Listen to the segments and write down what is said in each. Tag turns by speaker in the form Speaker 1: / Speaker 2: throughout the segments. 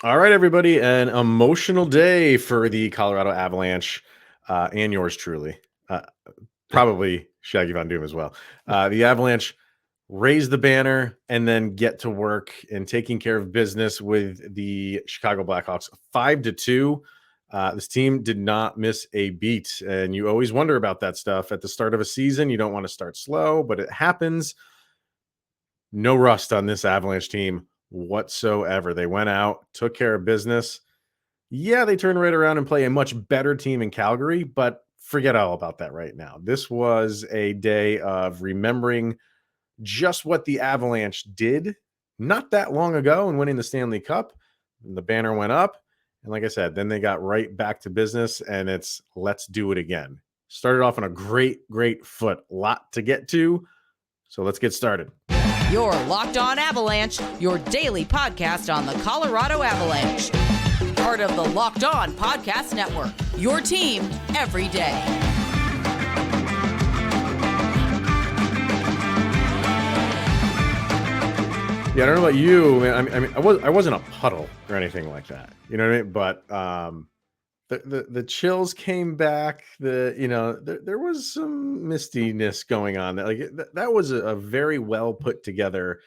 Speaker 1: All right, everybody, an emotional day for the Colorado Avalanche and yours truly. Uh, Probably Shaggy Von Doom as well. The Avalanche raise the banner and then get to work and taking care of business with the Chicago Blackhawks 5-2. This team did not miss a beat, and you always wonder about that stuff at the start of a season. You don't want to start slow, but it happens. No rust on this Avalanche team whatsoever. They went out, took care of business. Yeah, they turned right around and play a much better team in Calgary, but forget all about that right now. This was a day of remembering just what the Avalanche did not that long ago and winning the Stanley Cup. And the banner went up. And like I said, then they got right back to business and it's let's do it again. Started off on a great foot. Lot to get to. So let's get started.
Speaker 2: You're Locked On Avalanche, your daily podcast on the Colorado Avalanche. Part of the Locked On Podcast Network, your team every day.
Speaker 1: Yeah, I don't know about you, man. I wasn't a puddle or anything like that. You know what I mean? But the chills came back. There was some mistiness going on. That was a very well put together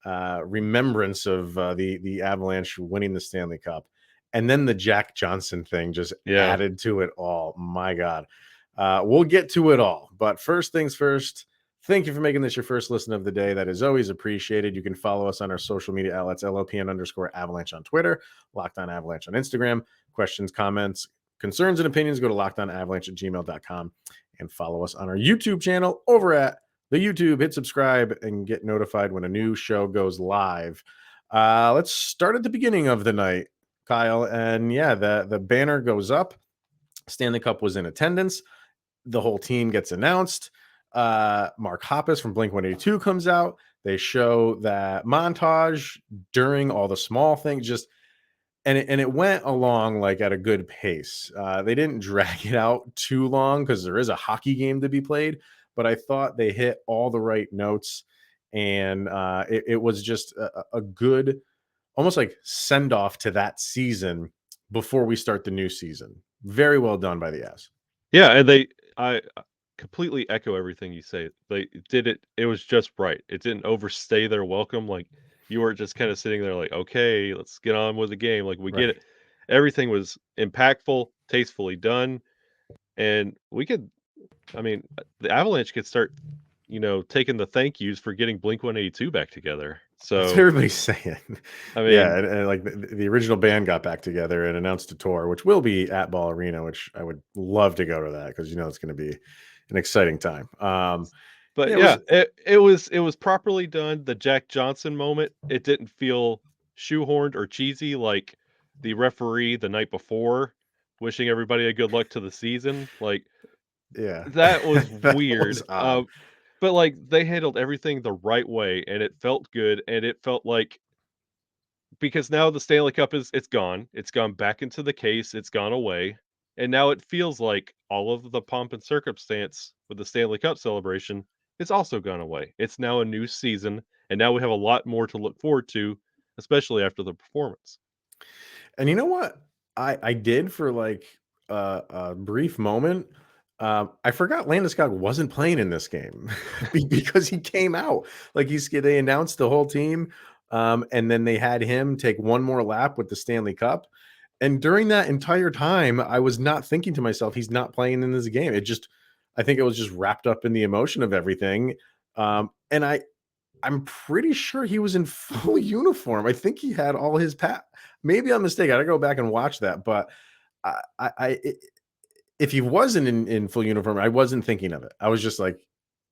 Speaker 1: remembrance of the Avalanche winning the Stanley Cup, and then the Jack Johnson thing just added to it all. My God, we'll get to it all. But first things first. Thank you for making this your first listen of the day. That is always appreciated. You can follow us on our social media outlets, LOPN_Avalanche on Twitter, Locked On Avalanche on Instagram. Questions, comments, concerns, and opinions, go to lockedonavalanche@gmail.com and follow us on our YouTube channel over at the YouTube. Hit subscribe and get notified when a new show goes live. Let's start at the beginning of the night, Kyle. And yeah, the banner goes up. Stanley Cup was in attendance. The whole team gets announced. Mark Hoppus from Blink-182 comes out. They show that montage during all the small things, and it went along like at a good pace. They didn't drag it out too long because there is a hockey game to be played, but I thought they hit all the right notes, and it was just a good, almost like send off to that season before we start the new season. Very well done by the Avs.
Speaker 3: Yeah, and I completely echo everything you say. They did it. It was just right. It didn't overstay their welcome. Like you were just kind of sitting there, like, okay, let's get on with the game. Like we get it. Everything was impactful, tastefully done, and we could. I mean, the Avalanche could start, taking the thank yous for getting Blink-182 back together. So
Speaker 1: that's what everybody's saying.
Speaker 3: I mean,
Speaker 1: yeah, and like the original band got back together and announced a tour, which will be at Ball Arena, which I would love to go to that because it's going to be an exciting time.
Speaker 3: But yeah, it was properly done. The Jack Johnson moment, it didn't feel shoehorned or cheesy like the referee the night before wishing everybody a good luck to the season. Like,
Speaker 1: yeah,
Speaker 3: that was
Speaker 1: that
Speaker 3: weird.
Speaker 1: was odd.
Speaker 3: But like they handled everything the right way, and it felt good, and it felt like because now the Stanley Cup it's gone. It's gone back into the case. It's gone away. And now it feels like all of the pomp and circumstance with the Stanley Cup celebration, it's also gone away. It's now a new season, and now we have a lot more to look forward to, especially after the performance.
Speaker 1: And you know what? I did for like a brief moment. I forgot Landeskog wasn't playing in this game because he came out. Like they announced the whole team, and then they had him take one more lap with the Stanley Cup. And during that entire time, I was not thinking to myself, he's not playing in this game. I think it was just wrapped up in the emotion of everything. And I'm pretty sure he was in full uniform. I think he had all his maybe I'm mistaken. I gotta go back and watch that. But if he wasn't in full uniform, I wasn't thinking of it. I was just like,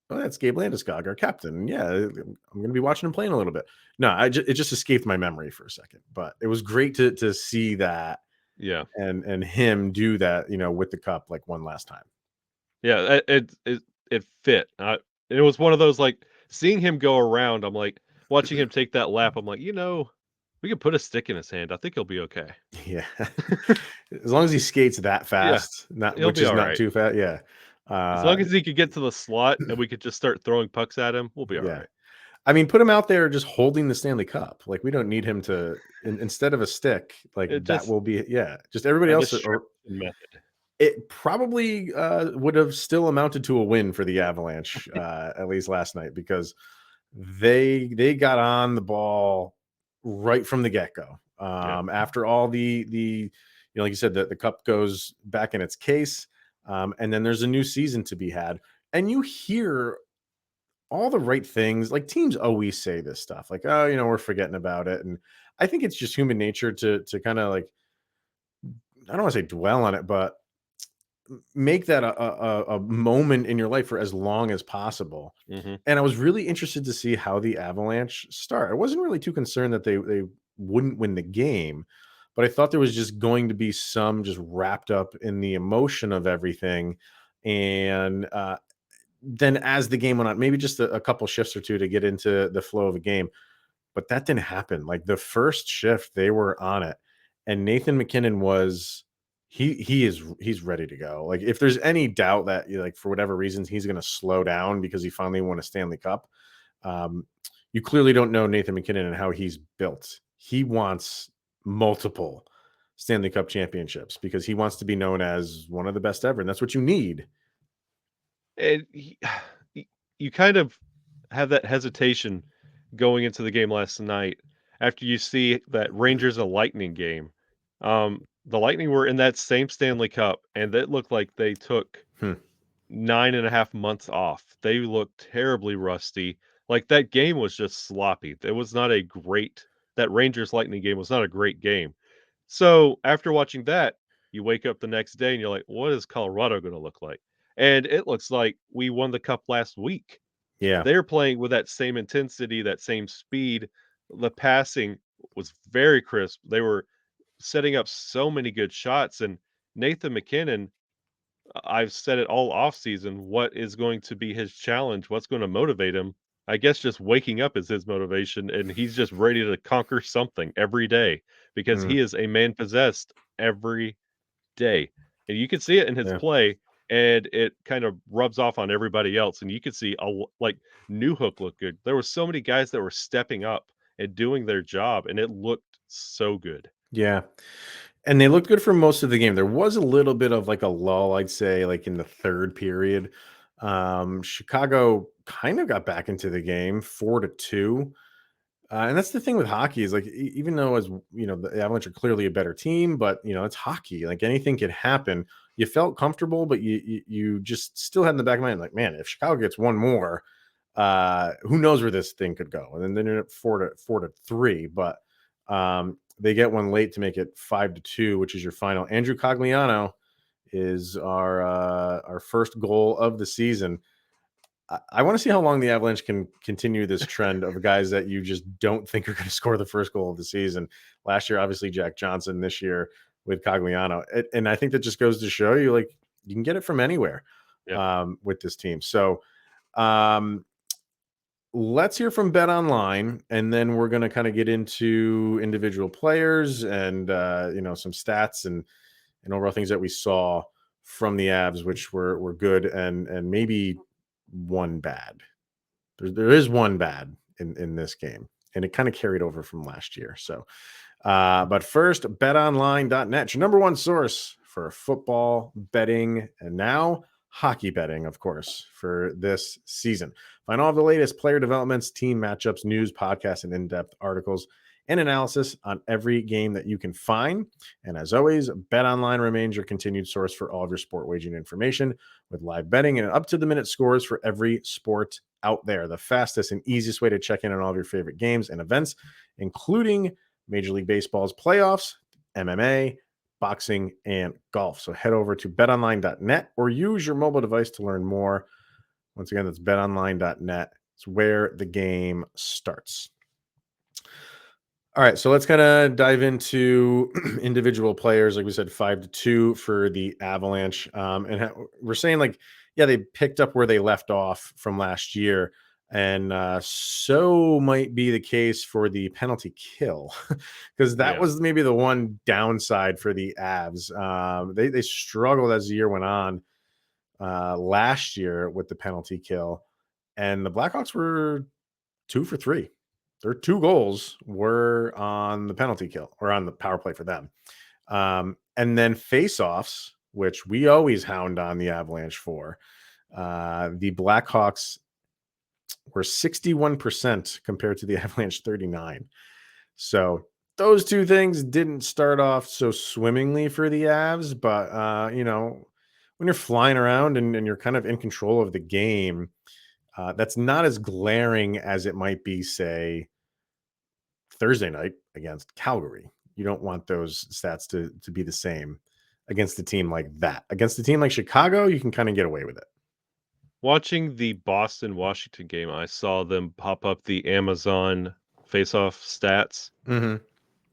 Speaker 1: oh, that's Gabe Landeskog, our captain. Yeah, I'm going to be watching him playing a little bit. No, it just escaped my memory for a second. But it was great to see that.
Speaker 3: Yeah,
Speaker 1: and him do that, with the cup like one last time.
Speaker 3: Yeah, it fit. It was one of those like seeing him go around. I'm like watching him take that lap. I'm like, we could put a stick in his hand. I think he'll be okay.
Speaker 1: Yeah, as long as he skates that fast, which is not too fast. Yeah,
Speaker 3: as long as he could get to the slot and we could just start throwing pucks at him, we'll be all right.
Speaker 1: I mean, put him out there just holding the Stanley Cup. Like, we don't need him to instead of a stick, like
Speaker 3: It
Speaker 1: that
Speaker 3: just
Speaker 1: will be just everybody
Speaker 3: a
Speaker 1: else or
Speaker 3: distraction method.
Speaker 1: it probably would have still amounted to a win for the Avalanche, at least last night, because they got on the ball right from the get-go.
Speaker 3: Yeah.
Speaker 1: After all the like you said, the cup goes back in its case, and then there's a new season to be had. And you hear all the right things. Like, teams always say this stuff, like, oh, we're forgetting about it. And I think it's just human nature to kind of like, I don't want to say dwell on it, but make that a moment in your life for as long as possible.
Speaker 3: Mhm.
Speaker 1: And I was really interested to see how the Avalanche start. I wasn't really too concerned that they wouldn't win the game, but I thought there was just going to be some just wrapped up in the emotion of everything. And then as the game went on, maybe just a couple shifts or two to get into the flow of a game, but that didn't happen. Like, the first shift, they were on it, and Nathan MacKinnon was he's ready to go. Like, if there's any doubt that, like, for whatever reasons he's going to slow down because he finally won a Stanley Cup, um, you clearly don't know Nathan MacKinnon and how he's built. He wants multiple Stanley Cup championships because he wants to be known as one of the best ever, and that's what you need.
Speaker 3: And you kind of have that hesitation going into the game last night after you see that Rangers and Lightning game. The Lightning were in that same Stanley Cup, and it looked like they took
Speaker 1: Hmm.
Speaker 3: 9.5 months off. They looked terribly rusty. Like, that game was just sloppy. It was not a great that Rangers Lightning game was not a great game. So after watching that, you wake up the next day and you're like, what is Colorado going to look like? And it looks like we won the cup last week.
Speaker 1: Yeah.
Speaker 3: They're playing with that same intensity, that same speed. The passing was very crisp. They were setting up so many good shots. And Nathan MacKinnon, I've said it all off season. What is going to be his challenge? What's going to motivate him? I guess just waking up is his motivation, and he's just ready to conquer something every day because
Speaker 1: Mm,
Speaker 3: he is a man possessed every day. And you can see it in his
Speaker 1: yeah.
Speaker 3: play, and it kind of rubs off on everybody else. And you could see like New Hook looked good. There were so many guys that were stepping up and doing their job, and it looked so good.
Speaker 1: Yeah. And they looked good for most of the game. There was a little bit of like a lull, I'd say, like in the third period. Chicago kind of got back into the game 4-2. And that's the thing with hockey is like, even though, as the Avalanche are clearly a better team, but it's hockey. Like, anything could happen. You felt comfortable, but you just still had in the back of my mind, like, man, if Chicago gets one more, who knows where this thing could go? And then they ended up 4-3, but they get one late to make it 5-2, which is your final. Andrew Cogliano is our first goal of the season. I want to see how long the Avalanche can continue this trend of guys that you just don't think are going to score the first goal of the season. Last year, obviously, Jack Johnson. This year with Cogliano. And I think that just goes to show you, like, you can get it from anywhere
Speaker 3: Yeah.
Speaker 1: with this team. So let's hear from Bet Online, and then we're going to kind of get into individual players and some stats and overall things that we saw from the Avs, which were good and maybe one bad. There is one bad in this game, and it kind of carried over from last year. So, but first, betonline.net, your number one source for football betting and now hockey betting, of course, for this season. Find all of the latest player developments, team matchups, news, podcasts, and in-depth articles and analysis on every game that you can find. And as always, BetOnline remains your continued source for all of your sport wagering information with live betting and up-to-the-minute scores for every sport out there. The fastest and easiest way to check in on all of your favorite games and events, including Major League Baseball's playoffs, MMA, boxing, and golf. So head over to betonline.net or use your mobile device to learn more. Once again, that's betonline.net. It's where the game starts. All right, so let's kind of dive into individual players. Like we said, 5-2 for the Avalanche. We're saying, like, yeah, they picked up where they left off from last year. And so might be the case for the penalty kill, because that
Speaker 3: Yeah.
Speaker 1: was maybe the one downside for the Avs. They struggled as the year went on last year with the penalty kill, and the Blackhawks were 2 for 3. Their 2 goals were on the penalty kill or on the power play for them. And then face-offs, which we always hound on the Avalanche for. The Blackhawks were 61% compared to the Avalanche 39. So those 2 things didn't start off so swimmingly for the Avs, but when you're flying around and you're kind of in control of the game, that's not as glaring as it might be, say, Thursday night against Calgary. You don't want those stats to be the same against a team like that. Against a team like Chicago, you can kind of get away with it.
Speaker 3: Watching the Boston-Washington game, I saw them pop up the Amazon face-off stats,
Speaker 1: Mm-hmm.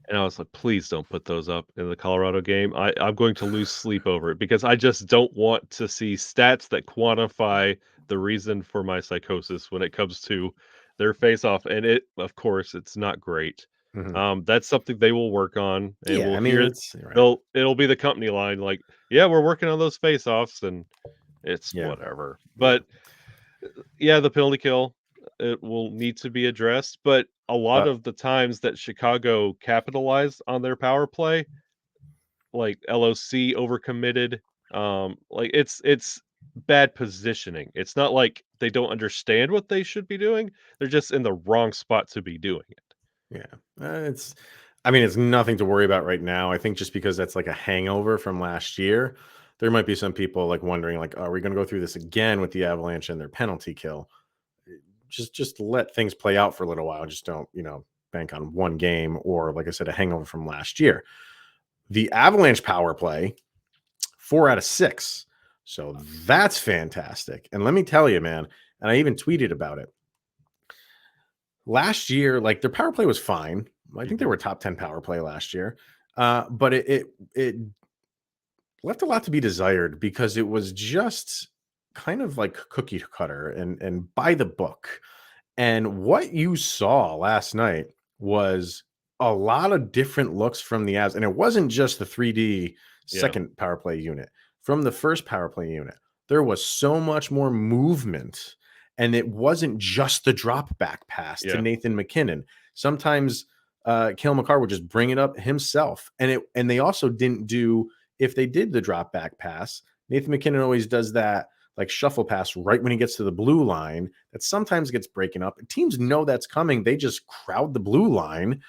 Speaker 3: and I was like, please don't put those up in the Colorado game. I'm going to lose sleep over it because I just don't want to see stats that quantify the reason for my psychosis when it comes to their face-off. And of course, it's not great.
Speaker 1: Mm-hmm.
Speaker 3: That's something they will work on, and
Speaker 1: Yeah,
Speaker 3: we'll
Speaker 1: I mean,
Speaker 3: hear
Speaker 1: it's right.
Speaker 3: it'll be the company line, like, yeah, we're working on those face-offs, and it's
Speaker 1: Yeah,
Speaker 3: whatever.
Speaker 1: yeah.
Speaker 3: But yeah, the penalty kill, it will need to be addressed, but a lot of the times that Chicago capitalized on their power play, like LOC overcommitted, like it's bad positioning. It's not like they don't understand what they should be doing. They're just in the wrong spot to be doing it.
Speaker 1: Yeah, I mean, it's nothing to worry about right now. I think just because that's like a hangover from last year, there might be some people like wondering, like, are we going to go through this again with the Avalanche and their penalty kill? Just let things play out for a little while. Just don't, bank on one game or, like I said, a hangover from last year. The Avalanche power play, 4 out of 6. So that's fantastic. And let me tell you, man, and I even tweeted about it. Last year, like their power play was fine. I think they
Speaker 3: Mhm.
Speaker 1: were top 10 power play last year. But it left a lot to be desired because it was just kind of like cookie cutter and by the book. And what you saw last night was a lot of different looks from the Avs. And it wasn't just the 3D
Speaker 3: Yeah.
Speaker 1: second power play unit. From the first power play unit, there was so much more movement. And it wasn't just the drop back pass to
Speaker 3: Yeah.
Speaker 1: Nathan MacKinnon. Sometimes Cale Makar would just bring it up himself. And they also didn't do, if they did the drop back pass, Nathan MacKinnon always does that like shuffle pass right when he gets to the blue line that sometimes gets breaking up. Teams know that's coming. They just crowd the blue line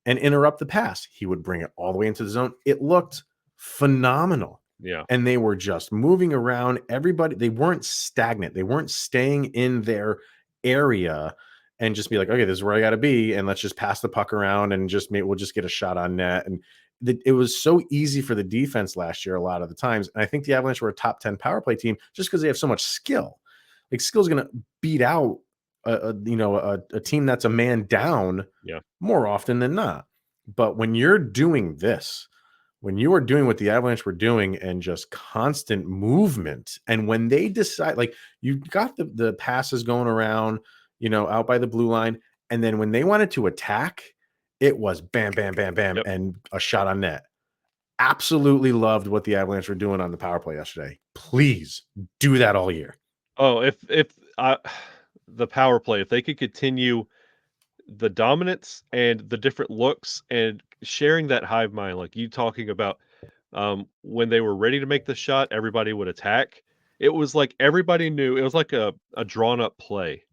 Speaker 1: and interrupt the pass. He would bring it all the way into the zone. It looked phenomenal.
Speaker 3: Yeah.
Speaker 1: And they were just moving around. Everybody, they weren't stagnant. They weren't staying in their area and just be like, okay, this is where I got to be. And let's just pass the puck around and we'll just get a shot on net. And it was so easy for the defense last year a lot of the times. And I think the Avalanche were a top 10 power play team just because they have so much skill. Like skill is going to beat out a team that's a man down
Speaker 3: Yeah.
Speaker 1: more often than not. But when you're doing this, when you are doing what the Avalanche were doing and just constant movement, and when they decide, like you got the passes going around, out by the blue line, and then when they wanted to attack, it was bam, bam, bam, bam,
Speaker 3: Yep.
Speaker 1: and a shot on net. Absolutely loved what the Avalanche were doing on the power play yesterday. Please do that all year.
Speaker 3: Oh, if the power play, if they could continue the dominance and the different looks and sharing that hive mind, like you talking about, when they were ready to make the shot, everybody would attack. It was like everybody knew it was like a drawn up play.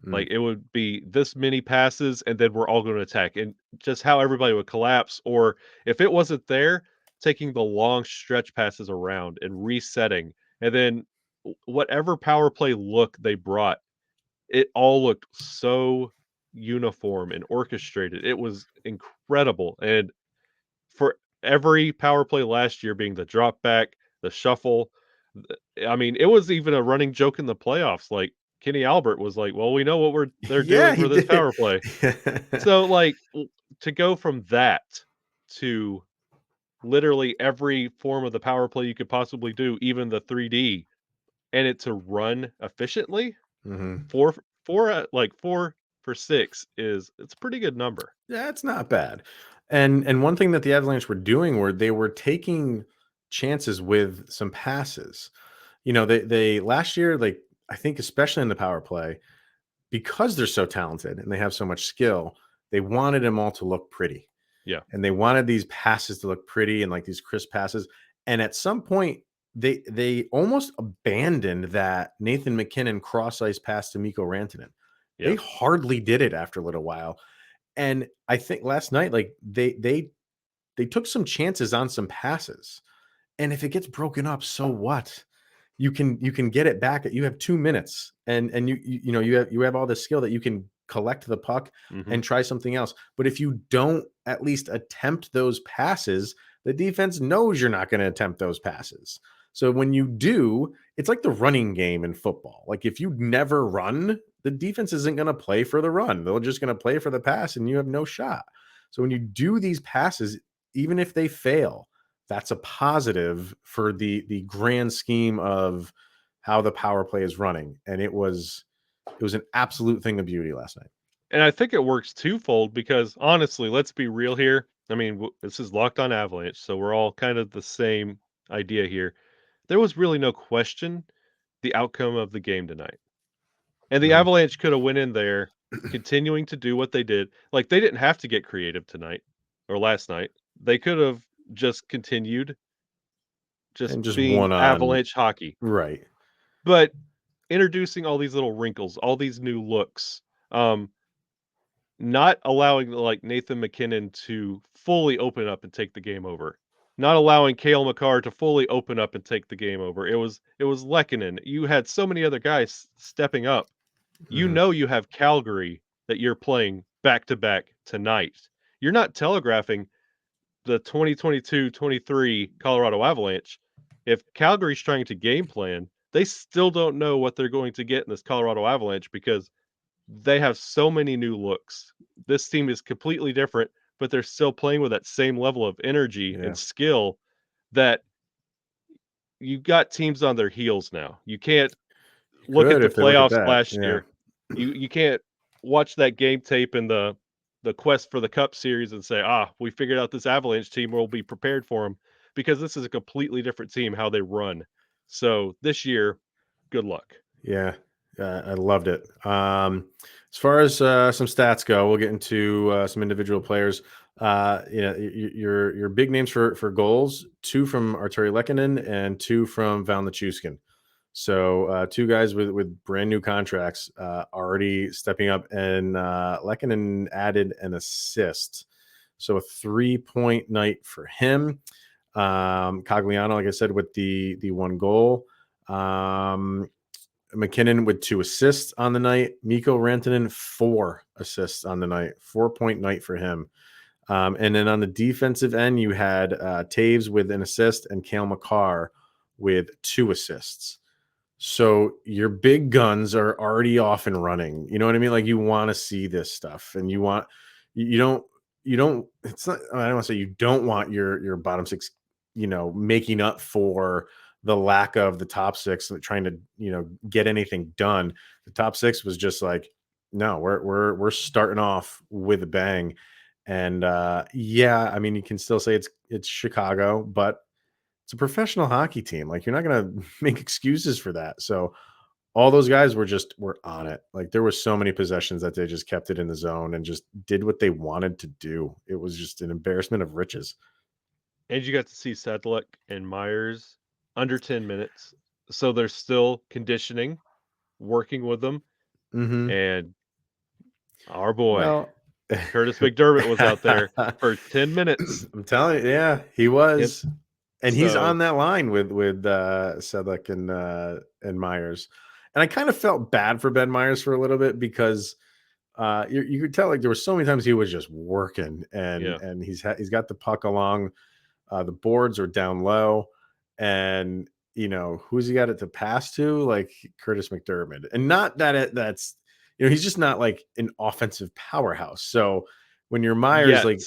Speaker 1: Mm.
Speaker 3: Like it would be this many passes, and then we're all going to attack, and just how everybody would collapse. Or if it wasn't there, taking the long stretch passes around and resetting, and then whatever power play look they brought, it all looked so uniform and orchestrated. It was incredible. And for every power play last year being the drop back, the shuffle, I mean, it was even a running joke in the playoffs. Like Kenny Albert was like, "Well, we know what they're
Speaker 1: Yeah,
Speaker 3: doing
Speaker 1: he
Speaker 3: for this
Speaker 1: did.
Speaker 3: power play." So like to go from that to literally every form of the power play you could possibly do, even the 3D, and it to run efficiently,
Speaker 1: Mhm.
Speaker 3: 4 for 6 is it's a pretty good number.
Speaker 1: Yeah, it's not bad. And one thing that the Avalanche were doing were they were taking chances with some passes. They last year, like I think especially in the power play, because they're so talented and they have so much skill, they wanted them all to look pretty.
Speaker 3: Yeah.
Speaker 1: And they wanted these passes to look pretty and like these crisp passes. And at some point, they almost abandoned that Nathan MacKinnon cross ice pass to Mikko Rantanen.
Speaker 3: Yeah.
Speaker 1: They hardly did it after a little while. And I think last night, like they took some chances on some passes. And if it gets broken up, so what? You can get it back. You have 2 minutes, and you have all this skill that you can collect the puck and try something else. But if you don't at least attempt those passes, the defense knows you're not going to attempt those passes. So when you do, it's like the running game in football. Like if you never run, the defense isn't going to play for the run. They're just going to play for the pass, and you have no shot. So when you do these passes, even if they fail, that's a positive for the grand scheme of how the power play is running. And it was an absolute thing of beauty last night.
Speaker 3: And I think it works twofold because honestly, let's be real here. I mean, this is Locked On Avalanche, so we're all kind of the same idea here. There was really no question the outcome of the game tonight. And the Avalanche could have went in there continuing to do what they did. Like they didn't have to get creative tonight or last night. They could have just continued just being
Speaker 1: won on
Speaker 3: Avalanche hockey.
Speaker 1: right.
Speaker 3: But introducing all these little wrinkles, all these new looks, not allowing like Nathan MacKinnon to fully open up and take the game over. Not allowing Cale Makar to fully open up and take the game over. It was Lehkonen. You had so many other guys stepping up. You know you have Calgary that you're playing back to back tonight. You're not telegraphing the 2022-23 Colorado Avalanche. If Calgary's trying to game plan, they still don't know what they're going to get in this Colorado Avalanche because they have so many new looks. This team is completely different, but they're still playing with that same level of energy and skill that you got teams on their heels now. You can't look at the playoffs last year. You can't watch that game tape in the quest for the Cup series and say, we figured out this Avalanche team, we'll be prepared for them, because this is a completely different team, how they run. So this year, good luck.
Speaker 1: Yeah. I loved it. As far as some stats go, we'll get into some individual players. Your big names for goals: 2 from Artturi Lehkonen and 2 from Val Nichushkin. So 2 guys with brand new contracts already stepping up, and Lehkonen added an assist. So a 3-point night for him. Cogliano, like I said, with the 1 goal. MacKinnon with 2 assists on the night. Mikko Rantanen 4 assists on the night. 4-point night for him. And then on the defensive end, you had Taves with an assist and Cale Makar with 2 assists. So your big guns are already off and running. You know what I mean? Like you want to see this stuff, and you don't. It's not. I don't want to say you don't want your bottom 6, making up for the lack of the top 6 and trying to get anything done. The top 6 was just like, no, we're starting off with a bang. And I mean, you can still say it's Chicago, but it's a professional hockey team. Like you're not gonna make excuses for that. So all those guys were on it. Like there were so many possessions that they just kept it in the zone and just did what they wanted to do. It was just an embarrassment of riches.
Speaker 3: And you got to see Sedlick and Myers under 10 minutes. So they're still conditioning, working with them. And our boy, Curtis McDermott was out there for 10 minutes.
Speaker 1: I'm telling you, he was. And he's on that line with Sedlick and Myers. And I kind of felt bad for Ben Myers for a little bit because you could tell like there were so many times he was just working and he's got the puck along the boards or down low, and who's he got it to pass to? Like Curtis McDermott. And not that that's he's just not like an offensive powerhouse. So when you're Myers, like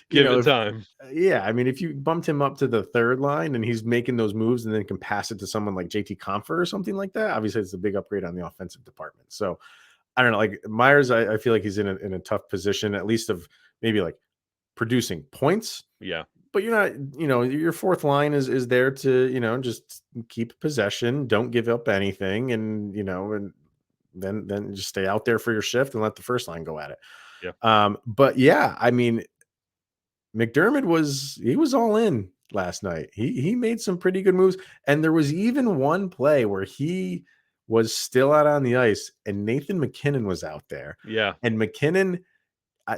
Speaker 3: give it time.
Speaker 1: I mean, if you bumped him up to the 3rd line and he's making those moves and then can pass it to someone like JT Compher or something like that, obviously it's a big upgrade on the offensive department. So I don't know, like Myers, I feel like he's in a tough position, at least of maybe like producing points.
Speaker 3: Yeah.
Speaker 1: But you're not, your 4th line is there to, just keep possession, don't give up anything, and then just stay out there for your shift and let the first line go at it.
Speaker 3: Yeah.
Speaker 1: But yeah, I mean, McDermott was all in last night. He made some pretty good moves, and there was even one play where he was still out on the ice, and Nathan MacKinnon was out there,
Speaker 3: Yeah.
Speaker 1: and MacKinnon,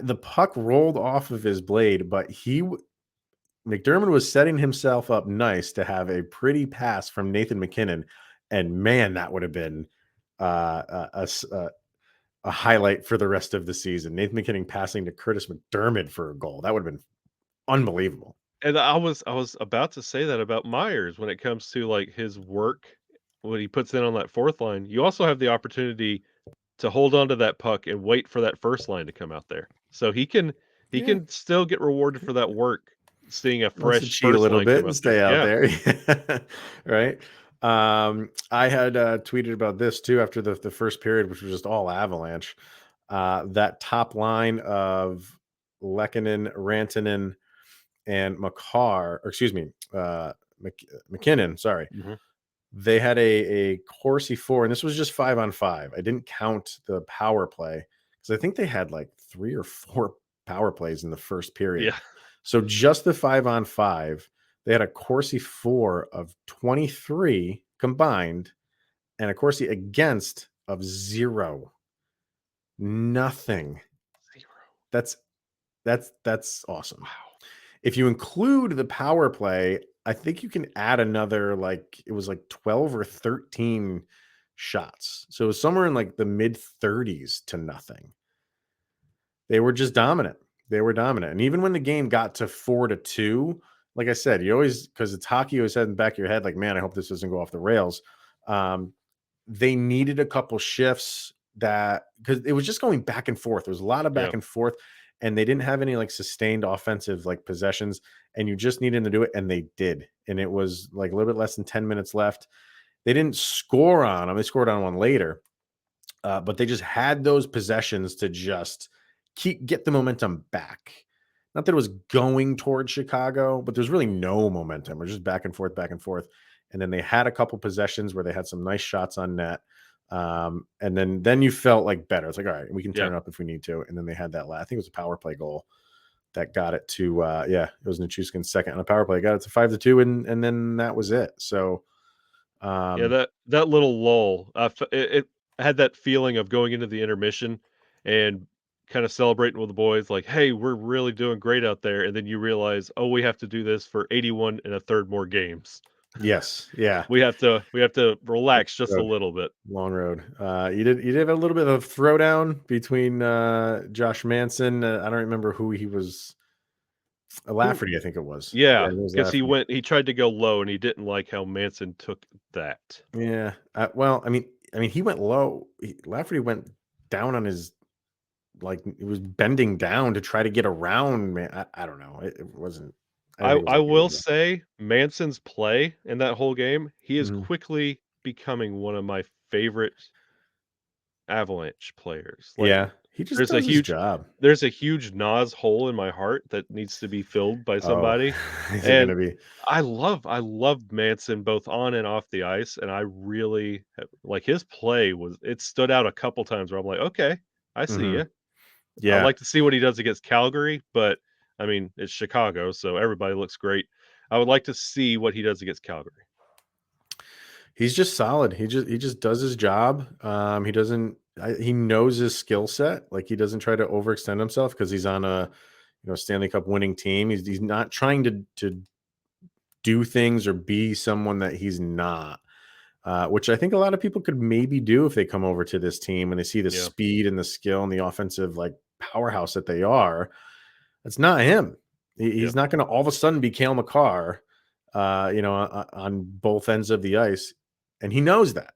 Speaker 1: the puck rolled off of his blade, but McDermott was setting himself up nice to have a pretty pass from Nathan MacKinnon, and man, that would have been a highlight for the rest of the season. Nathan MacKinnon passing to Curtis McDermott for a goal. That would have been unbelievable.
Speaker 3: And I was about to say that about Myers when it comes to like his work when he puts in on that fourth line. You also have the opportunity to hold on to that puck and wait for that first line to come out there. So he
Speaker 1: Yeah.
Speaker 3: can still get rewarded for that work, seeing a
Speaker 1: Wants to
Speaker 3: fresh
Speaker 1: cheat a
Speaker 3: first
Speaker 1: little
Speaker 3: line
Speaker 1: bit
Speaker 3: come
Speaker 1: and
Speaker 3: out
Speaker 1: stay
Speaker 3: there.
Speaker 1: out
Speaker 3: Yeah.
Speaker 1: there. Right. I had tweeted about this too after the first period, which was just all Avalanche. That top line of Lehkonen, Rantanen, and McKinnon. Sorry.
Speaker 3: Mhm.
Speaker 1: They had a Corsi 4, and this was just 5-on-5. I didn't count the power play because I think they had like 3 or 4 power plays in the first period.
Speaker 3: Yeah.
Speaker 1: So just the 5-on-5, they had a Corsi 4 of 23 combined and a Corsi against of 0. Nothing.
Speaker 3: 0.
Speaker 1: That's awesome.
Speaker 3: Wow.
Speaker 1: If you include the power play, I think you can add another, like, it was like 12 or 13 shots. So it was somewhere in like the mid 30s to nothing. They were just dominant. They were dominant. And even when the game got to 4-2, like I said, you always, because it's hockey, you always had in the back of your head, like, man, I hope this doesn't go off the rails. They needed a couple shifts because it was just going back and forth. There was a lot of back
Speaker 3: Yeah.
Speaker 1: and forth, and they didn't have any like sustained offensive like possessions, and you just needed to do it, and they did. And it was like a little bit less than 10 minutes left. They didn't score on them. They scored on one later, but they just had those possessions to just get the momentum back. Not that it was going towards Chicago, but there's really no momentum. We're just back and forth, back and forth. And then they had a couple possessions where they had some nice shots on net. And then you felt like better. It's like, all right, we can turn it up if we need to. And then they had that I think it was a power play goal that got it to it was Nichushkin's second on a power play. Got it to 5-2, and then that was it. So
Speaker 3: Yeah, that little lull, it had that feeling of going into the intermission and kind of celebrating with the boys, like, "Hey, we're really doing great out there," and then you realize, "Oh, we have to do this for 81 and a third more games.
Speaker 1: yes, yeah.
Speaker 3: We have to relax just a little bit."
Speaker 1: Long road. You did have a little bit of throwdown between Josh Manson. I don't remember who he was.
Speaker 3: Who
Speaker 1: Lafferty, I think it was.
Speaker 3: Yeah,
Speaker 1: It was
Speaker 3: because
Speaker 1: Lafferty.
Speaker 3: he tried to go low, and he didn't like how Manson took that.
Speaker 1: Yeah. Well, I mean, he went low. Lafferty went down on his, like, it was bending down to try to get around. Man, I don't know. It wasn't. I didn't think it was
Speaker 3: I
Speaker 1: that big of a
Speaker 3: will
Speaker 1: deal.
Speaker 3: say Manson's play in that whole game, he is
Speaker 1: Mhm.
Speaker 3: quickly becoming one of my favorite Avalanche players. Like,
Speaker 1: Yeah, he just
Speaker 3: there's a
Speaker 1: does his
Speaker 3: huge
Speaker 1: job.
Speaker 3: Nas hole in my heart that needs to be filled by
Speaker 1: Oh,
Speaker 3: somebody,
Speaker 1: is it
Speaker 3: and
Speaker 1: gonna be?
Speaker 3: I love Manson both on and off the ice, and I really like his play it stood out a couple times where I'm like, "Okay, I see
Speaker 1: Mhm.
Speaker 3: you." I'd
Speaker 1: Yeah,
Speaker 3: like to see what he does against Calgary, but, I mean, it's Chicago, so everybody looks great. I would like to see what he does against Calgary.
Speaker 1: he's just solid. He just does his job. He doesn't. He knows his skill set. Like, he doesn't try to overextend himself because he's on a Stanley Cup winning team. He's not trying to do things or be someone that he's not. Which I think a lot of people could maybe do if they come over to this team and they see the
Speaker 3: Yeah,
Speaker 1: speed and the skill and the offensive like powerhouse that they are. It's not him.
Speaker 3: yeah,
Speaker 1: He's not going to all of a sudden be Cale McCarr, on both ends of the ice, and he knows that.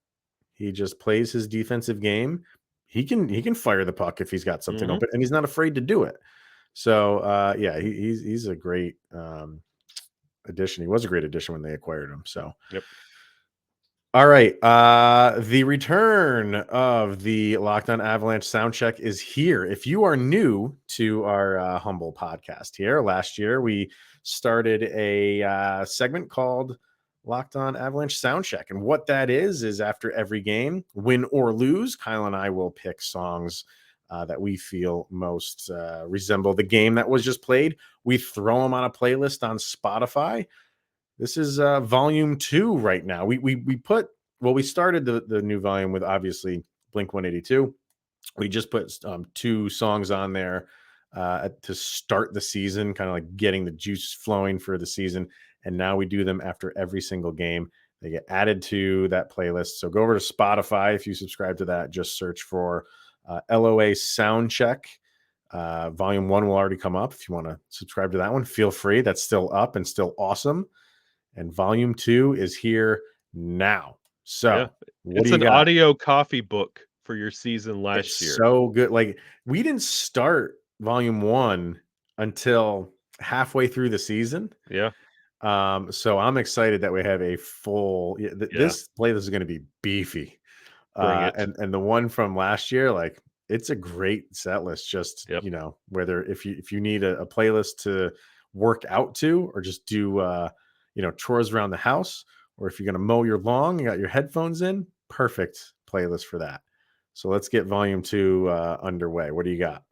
Speaker 1: He just plays his defensive game. He can fire the puck if he's got something
Speaker 3: mhm,
Speaker 1: open, and he's not afraid to do it. So yeah, he's a great addition. He was a great addition when they acquired him. So
Speaker 3: yep.
Speaker 1: all right. The return of the Locked On Avalanche soundcheck is here. If you are new to our humble podcast here, last year we started a segment called Locked On Avalanche Soundcheck. And what that is after every game, win or lose, Kyle and I will pick songs that we feel most resemble the game that was just played. We throw them on a playlist on Spotify. This is volume 2 right now. We started the new volume with obviously Blink 182. We just put 2 songs on there to start the season, kind of like getting the juice flowing for the season. And now we do them after every single game. They get added to that playlist. So go over to Spotify. If you subscribe to that, just search for LOA Soundcheck. Volume 1 will already come up. If you want to subscribe to that one, feel free. That's still up and still awesome. And volume 2 is here now. So
Speaker 3: it's an audio coffee book for your season last year.
Speaker 1: So good. Like, we didn't start volume 1 until halfway through the season.
Speaker 3: Yeah.
Speaker 1: So I'm excited that we have a full. This playlist is going to be beefy.
Speaker 3: Bring it.
Speaker 1: And the one from last year, like, it's a great set list. Just whether if you need a playlist to work out to, or just do chores around the house, or if you're going to mow your lawn, you got your headphones in, perfect playlist for that. So let's get volume 2 underway. What do you got?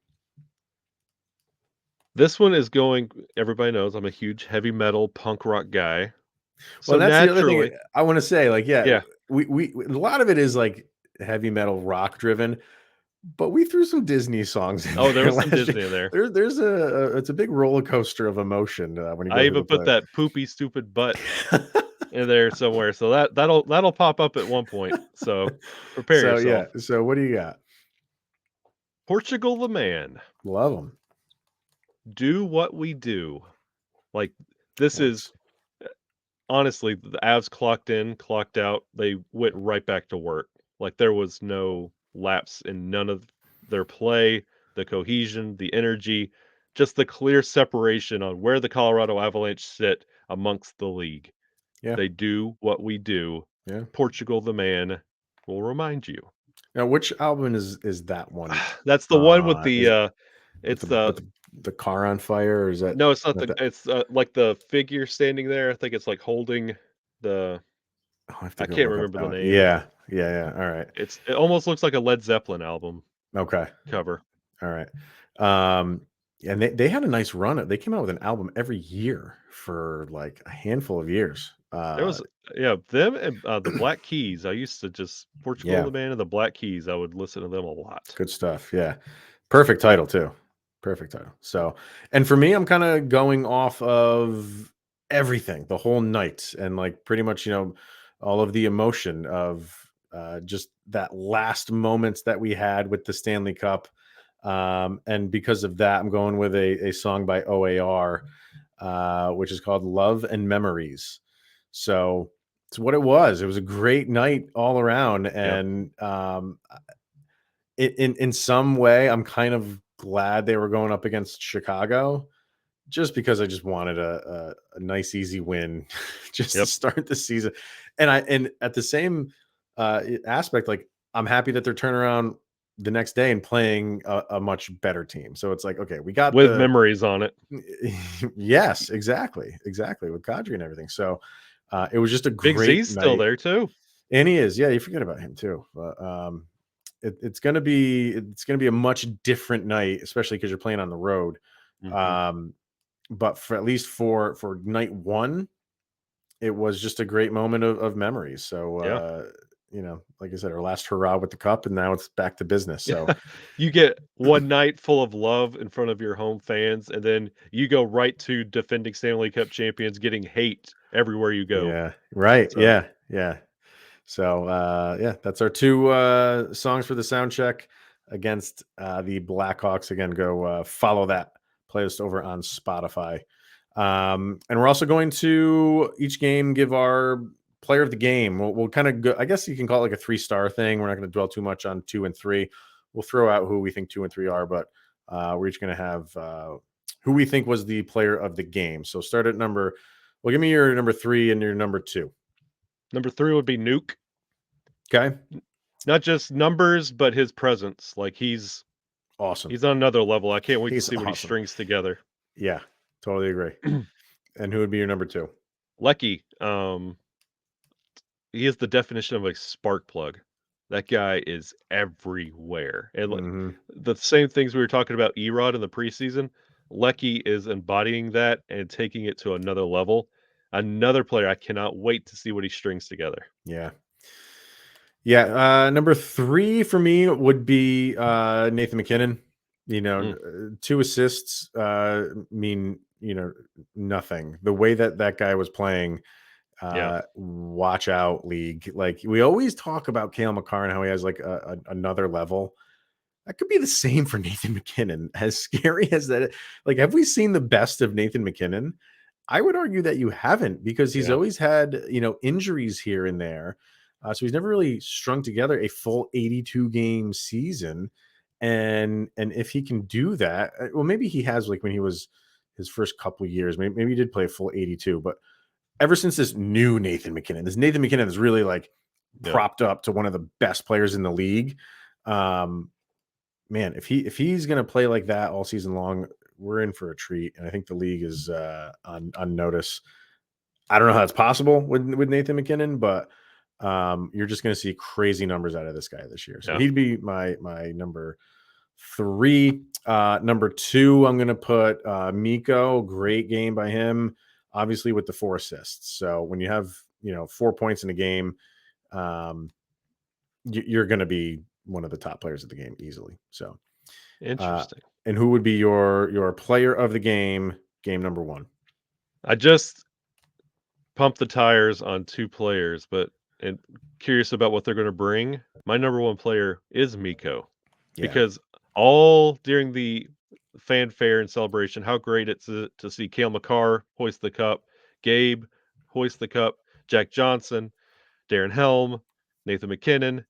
Speaker 3: This one is going, everybody knows I'm a huge heavy metal punk rock guy.
Speaker 1: So that's the other thing I want to say. Like, we a lot of it is like heavy metal rock driven, but we threw some Disney songs in.
Speaker 3: There was some Disney in there.
Speaker 1: There's it's a big roller coaster of emotion when you go.
Speaker 3: I even put that poopy stupid butt in there somewhere, so that'll pop up at one point. So prepare yourself.
Speaker 1: So what do you got?
Speaker 3: Portugal the Man.
Speaker 1: Love them.
Speaker 3: Do What We Do. Like, this is honestly, the Avs clocked in, clocked out. They went right back to work. Like, there was no lapse in none of their play, the cohesion, the energy, just the clear separation on where the Colorado Avalanche sit amongst the league.
Speaker 1: Yeah.
Speaker 3: They do what we do.
Speaker 1: Yeah.
Speaker 3: Portugal the Man will remind you.
Speaker 1: Now, which album is that one?
Speaker 3: That's the one with the it's
Speaker 1: the car on fire, or is that?
Speaker 3: No, it's not it's like the figure standing there. I think it's like holding the I can't remember the name.
Speaker 1: Yeah. All right.
Speaker 3: It almost looks like a Led Zeppelin album.
Speaker 1: Okay.
Speaker 3: Cover.
Speaker 1: All right. And they had a nice run. They came out with an album every year for like a handful of years.
Speaker 3: There was them and the Black Keys. I used to just Portugal the Man and the Black Keys. I would listen to them a lot.
Speaker 1: Good stuff. Yeah. Perfect title too. Perfect title. So, and for me, I'm kind of going off of everything the whole night, and like pretty much, all of the emotion of just that last moments that we had with the Stanley Cup. And because of that, I'm going with a song by OAR, which is called Love and Memories. So it's what it was. It was a great night all around. And in some way, I'm kind of glad they were going up against Chicago, just because I just wanted a nice, easy win just to start the season. And at the same aspect, like, I'm happy that they're turning around the next day and playing a much better team. So it's like, okay, we got
Speaker 3: with memories on it.
Speaker 1: Yes, exactly. With Kadri and everything. So it was just a great
Speaker 3: Big Z's
Speaker 1: night.
Speaker 3: still there too.
Speaker 1: And he is. Yeah, you forget about him too. But it's gonna be a much different night, especially because you're playing on the road.
Speaker 3: Mm-hmm.
Speaker 1: But for at least for night 1, it was just a great moment of memories. So like I said, our last hurrah with the cup, and now it's back to business. So
Speaker 3: you get one night full of love in front of your home fans, and then you go right to defending Stanley Cup champions getting hate everywhere you go.
Speaker 1: Yeah, right. So. Yeah. So that's our 2 songs for the sound check against the Blackhawks. Again, go follow that playlist over on Spotify. And we're also going to each game give our player of the game. We'll kind of go, I guess you can call it like a 3-star thing. We're not going to dwell too much on 2 and 3. We'll throw out who we think 2 and 3 are, but we're each going to have who we think was the player of the game. So start at give me your number 3 and your number 2.
Speaker 3: Number 3 would be Nuke.
Speaker 1: Okay.
Speaker 3: Not just numbers, but his presence. Like, he's
Speaker 1: awesome.
Speaker 3: He's on another level. I can't wait to see what he strings together.
Speaker 1: Yeah, totally agree. And who would be your number 2?
Speaker 3: Lecky. he is the definition of a spark plug. That guy is everywhere. And like
Speaker 1: Mhm.
Speaker 3: the same things we were talking about Erod in the preseason, Lecky is embodying that and taking it to another level. Another player I cannot wait to see what he strings together.
Speaker 1: Yeah. Yeah, number 3 for me would be, Nathan MacKinnon. You know,
Speaker 3: Mm,
Speaker 1: 2 assists, mean, nothing. The way that that guy was playing,
Speaker 3: yeah.
Speaker 1: watch out league. Like, we always talk about Cale Makar and how he has, like, another level. That could be the same for Nathan MacKinnon. As scary as that, like, have we seen the best of Nathan MacKinnon? I would argue that you haven't, because he's
Speaker 3: Yeah.
Speaker 1: always had, injuries here and there. So he's never really strung together a full 82 game season. And if he can do that, well, maybe he has, like, when he was his first couple years, maybe he did play a full 82. But ever since this new Nathan MacKinnon is really, like,
Speaker 3: Yeah.
Speaker 1: propped up to one of the best players in the league. Um, Man, if he's gonna play like that all season long, we're in for a treat. And I think the league is on notice. I don't know how it's possible with Nathan MacKinnon, but you're just gonna see crazy numbers out of this guy this year. So
Speaker 3: Yeah.
Speaker 1: he'd be my number 3. Number 2, I'm gonna put Miko. Great game by him, obviously with the 4 assists. So when you have 4 points in a game, um, you're gonna be one of the top players of the game easily. So uh,
Speaker 3: Interesting.
Speaker 1: and who would be your player of the game number 1?
Speaker 3: I just pumped the tires on 2 players, but and curious about what they're gonna bring. My number 1 player is Miko,
Speaker 1: Yeah,
Speaker 3: because all during the fanfare and celebration, how great it's to see Cale Makar hoist the cup, Gabe hoist the cup, Jack Johnson, Darren Helm, Nathan MacKinnon.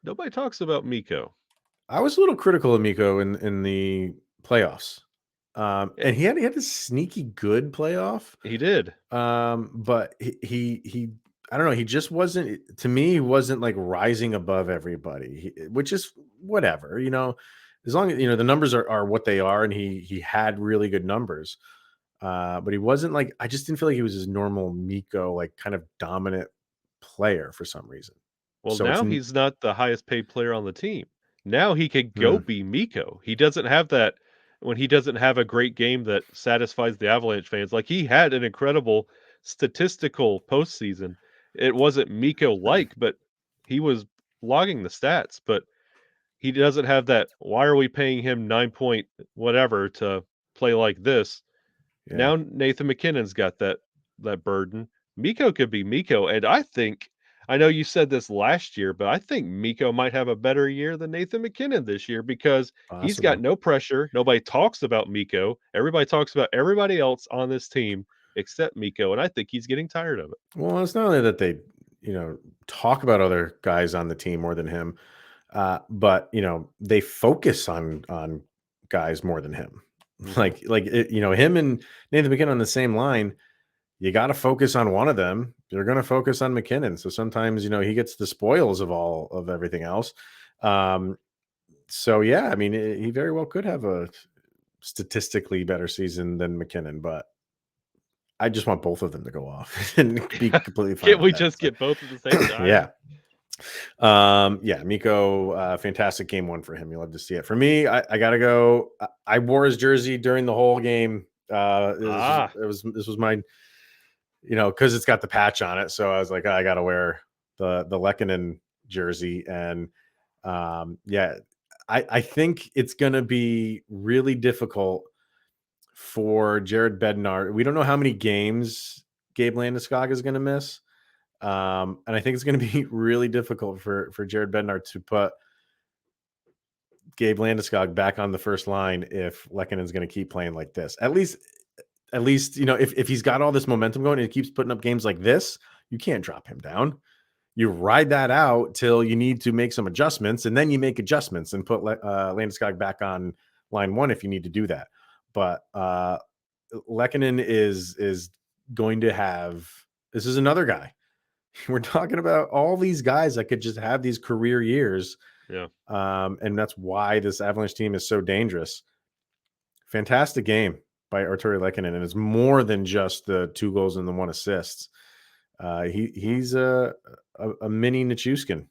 Speaker 3: Nobody talks about Miko.
Speaker 1: I was a little critical of Miko in the playoffs,
Speaker 3: Eh,
Speaker 1: and he had this sneaky good playoff,
Speaker 3: he did.
Speaker 1: but he I don't know, he just wasn't, to me. He wasn't, like, rising above everybody, which is whatever, as long as the numbers are what they are, and he had really good numbers. But he wasn't, like, I just didn't feel like he was his normal Miko, like, kind of dominant player for some reason.
Speaker 3: Well,
Speaker 1: So it's
Speaker 3: now he's not the highest paid player on the team. Now he could go be Miko. He doesn't have that when he doesn't have a great game that satisfies the Avalanche fans. Like he had an incredible statistical postseason. It wasn't Miko like, but he was logging the stats. But he doesn't have that. Why are we paying him 9 point whatever to play like this?
Speaker 1: yeah,
Speaker 3: Now Nathan MacKinnon's got that burden. Miko could be Miko, and I know you said this last year, but I think Miko might have a better year than Nathan MacKinnon this year because he's got
Speaker 1: possible.
Speaker 3: no pressure. Nobody talks about Miko. Everybody talks about everybody else on this team except Miko, and I think he's getting tired of it.
Speaker 1: Well, it's not only that they, talk about other guys on the team more than him, but they focus on guys more than him.
Speaker 3: Mhm.
Speaker 1: Like him and Nathan MacKinnon on the same line. You got to focus on one of them. You're going to focus on McKinnon. So sometimes, he gets the spoils of everything else. Um, so yeah, I mean, he very well could have a statistically better season than McKinnon, but I just want both of them to go off and be completely fine
Speaker 3: Can't
Speaker 1: with
Speaker 3: we
Speaker 1: that.
Speaker 3: just
Speaker 1: So
Speaker 3: get both at the same time?
Speaker 1: yeah. Yeah, Miko, fantastic game 1 for him. You love to see it. For me, I gotta go. I wore his jersey during the whole game.
Speaker 3: Ah,
Speaker 1: This was my, because it's got the patch on it. So I was like, I got to wear the Lehkonen jersey. And yeah, I think it's going to be really difficult for Jared Bednar. We don't know how many games Gabe Landeskog is going to miss. And I think it's going to be really difficult for Jared Bednar to put Gabe Landeskog back on the first line if Lehkonen's going to keep playing like this. At least, if he's got all this momentum going and he keeps putting up games like this, you can't drop him down. You ride that out till you need to make some adjustments, and then you make adjustments and put Landeskog back on line 1 if you need to do that. But Lehkonen is going to have. This is another guy. We're talking about all these guys that could just have these career years,
Speaker 3: yeah.
Speaker 1: and that's why this Avalanche team is so dangerous. Fantastic game by Artturi Lehkonen, and it's more than just the 2 goals and the 1 assist. He's a mini Nichushkin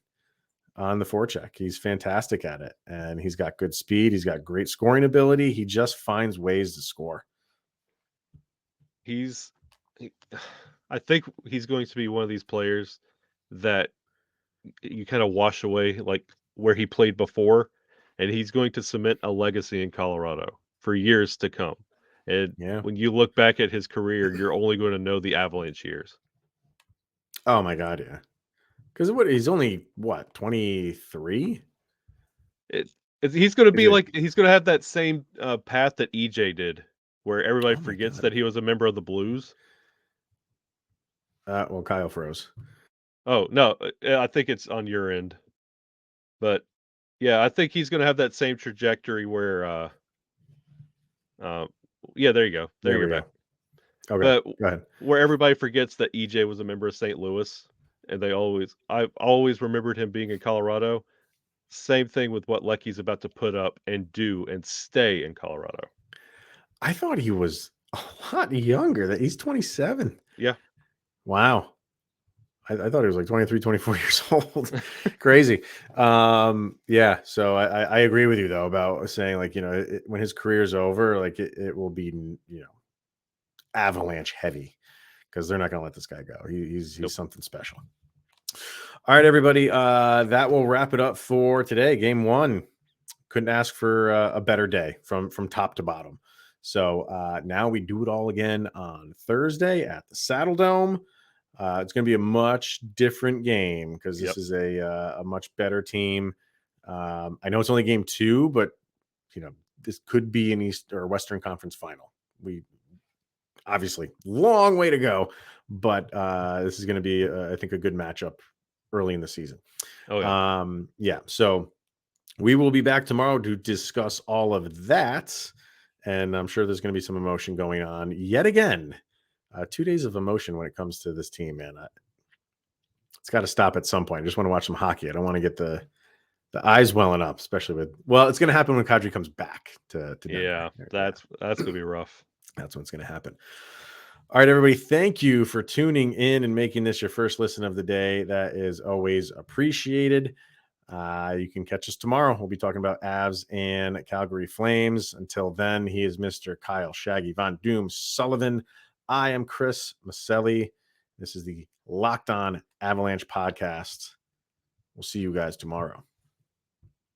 Speaker 1: on the forecheck. He's fantastic at it, and he's got good speed. He's got great scoring ability. He just finds ways to score.
Speaker 3: I think he's going to be one of these players that you kind of wash away, like where he played before, and he's going to cement a legacy in Colorado for years to come. And
Speaker 1: Yeah.
Speaker 3: when you look back at his career, you're only going to know the Avalanche years.
Speaker 1: Oh my God, yeah. Because he's only what, 23?
Speaker 3: He's going to be
Speaker 1: it-
Speaker 3: like he's going to have that same path that EJ did, where everybody
Speaker 1: Oh my
Speaker 3: forgets
Speaker 1: God.
Speaker 3: that he was a member of the Blues.
Speaker 1: Well, Kyle froze.
Speaker 3: Oh no, I think it's on your end, but yeah, I think he's going to have that same trajectory where, yeah, there you go,
Speaker 1: There
Speaker 3: you're
Speaker 1: we
Speaker 3: back.
Speaker 1: go. Okay,
Speaker 3: But
Speaker 1: go ahead.
Speaker 3: where everybody forgets that EJ was a member of St. Louis, and I've always remembered him being in Colorado. Same thing with what Lecky's about to put up and do and stay in Colorado.
Speaker 1: I thought he was a lot younger. That he's 27.
Speaker 3: Yeah.
Speaker 1: Wow. I thought he was like 23, 24 years old. Crazy. Yeah. So I agree with you though about saying like, when his career's over, like it will be, Avalanche heavy because they're not going to let this guy go. He's
Speaker 3: Nope.
Speaker 1: something special. All right, everybody. That will wrap it up for today. Game 1. Couldn't ask for a better day from top to bottom. So now we do it all again on Thursday at the Saddle Dome. It's going to be a much different game because this is a much better team. I know it's only game 2, but this could be an East or Western Conference final. We obviously long way to go, but this is going to be, I think, a good matchup early in the season.
Speaker 3: Oh yeah.
Speaker 1: Yeah. So we will be back tomorrow to discuss all of that, and I'm sure there's going to be some emotion going on yet again. 2 days of emotion when it comes to this team, man. It's got to stop at some point. I just want to watch some hockey. I don't want to get the eyes welling up, especially with. Well, it's going to happen when Kadri comes back to Denver.
Speaker 3: Yeah, that's going to be rough.
Speaker 1: That's when it's going to happen. All right, everybody. Thank you for tuning in and making this your first listen of the day. That is always appreciated. You can catch us tomorrow. We'll be talking about Avs and Calgary Flames. Until then, he is Mr. Kyle Shaggy Von Doom Sullivan. I am Chris Maselli. This is the Locked On Avalanche podcast. We'll see you guys tomorrow.